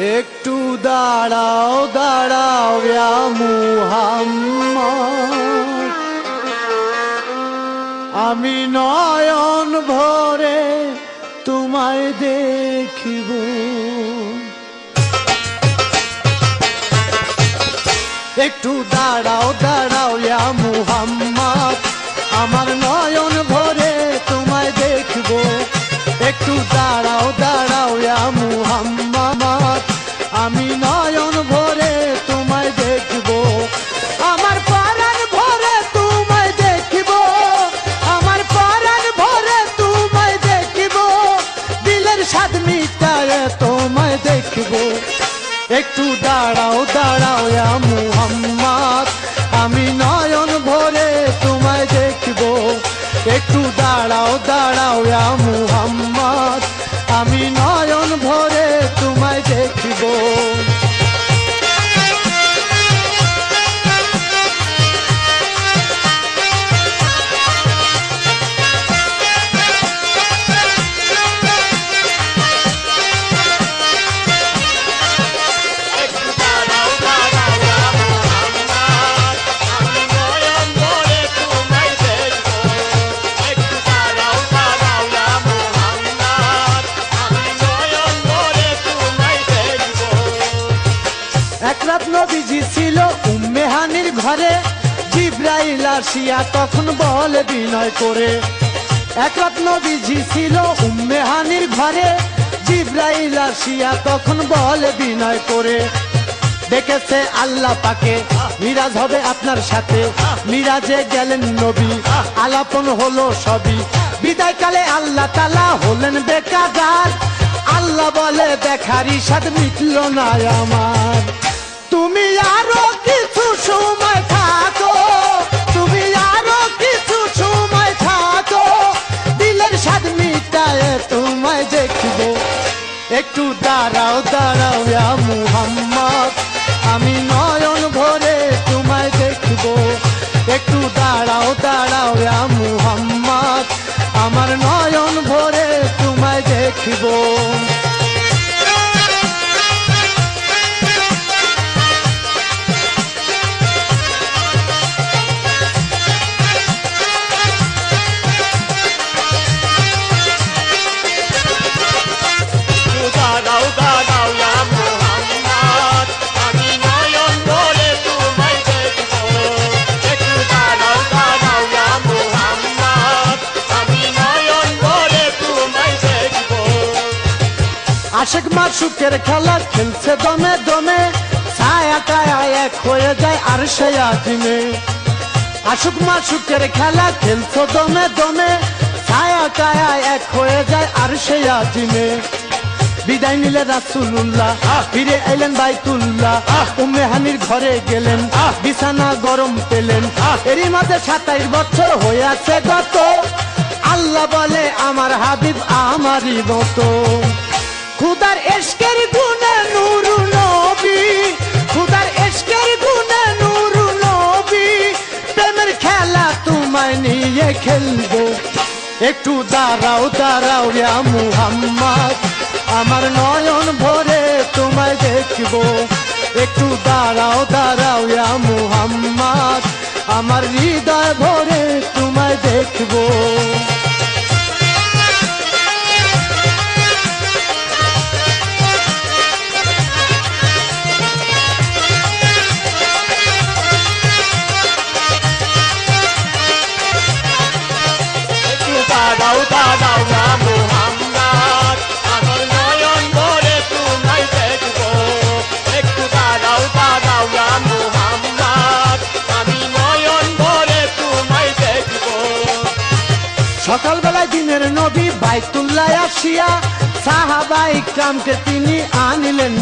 একটু দাঁড়াও দাঁড়াও ইয়া মুহাম্মদ, আমি নয়ন ভরে তোমায় দেখিব। একটু দাঁড়াও দাঁড়াও ইয়া মুহাম্মদ, আমার নয়ন ভরে তোমায় দেখব। একটু দাঁড়াও দাঁড়াও ইয়া মুহাম্মদ, আমি নয়ন ভরে তোমায় দেখব। আমার পরাণ ভরে তোমায় দেখব, আমার পরাণ ভরে তোমায় দেখব, দিলের স্বাদ মিটায় তোমায় দেখব। একটু দাঁড়াও দাঁড়াও ইয়া মুহাম্মদ, আমি নয়ন ভরে তোমায় দেখব। একটু দাঁড়াও দাঁড়াও ইয়া মুহাম্মদ, আমি নয়ন ভরে তোমায় দেখব। একরাত নবীজি ছিল উম্মে হানির ঘরে, জিবরাইল আসিয়া তখন বলে বিনয় করে। একরাত নবীজি ছিল উম্মে হানির ঘরে, জিবরাইল আসিয়া তখন বলে বিনয় করে। দেখেছে আল্লাহ পাকে মিরাজ হবে আপনার সাথে, মিরাজে গেলেন নবী আলাপন হলো সবই। বিদায়কালে আল্লাহ তাআলা হলেন বেকার, আল্লাহ বলে দেখার ইশাদ মিটল না আমার। তুমি আরো কিছু সময় থাকো, তুমি আরো কিছু সময় থাকো, দিলের স্বাদ মিটায় তোমায় দেখব। একটু দাঁড়াও দাঁড়াও ইয়া মুহাম্মদ, আমি নয়ন ভরে তোমায় দেখব। একটু দাঁড়াও দাঁড়াও ইয়া মুহাম্মদ, আমার নয়ন ভরে তোমায় দেখব। আশিক মাশুকের খেলা খেলছে দমে দমে, ছায়া টায়া এক হয়ে যায় আরশে আজিমে। আশিক মাশুকের খেলা খেলছে দমে দমে, ছায়া টায়া এক হয়ে যায় আরশে আজিমে। বিদায় নিলে রাসূলুল্লাহ, ফিরে এলেন বাইতুল্লাহ, উম্মে হানির ঘরে গেলেন, বিছানা গরম পেলেন। এরই মাঝে 27 বছর হয়ে আছে গত, আল্লাহ বলে আমার হাবিব আমারই মতো। খুদার ইশকের গুণে নূর নবী, খুদার ইশকের গুণে নূর নবী, প্রেমের খেলা তোমায় নিয়ে খেলবো। একটু দাঁড়াও দাঁড়াও ইয়া মুহাম্মদ, আমার নয়ন ভরে তোমায় দেখব। একটু দাঁড়াও দাঁড়াও ইয়া মুহাম্মদ, আমার হৃদয় ভরে তোমায় দেখব। সকালবেলায় দিনের নবী বাইতুল্লাহ আসিয়া, সাহাবা ইকরামকে তিনি আনিলেন।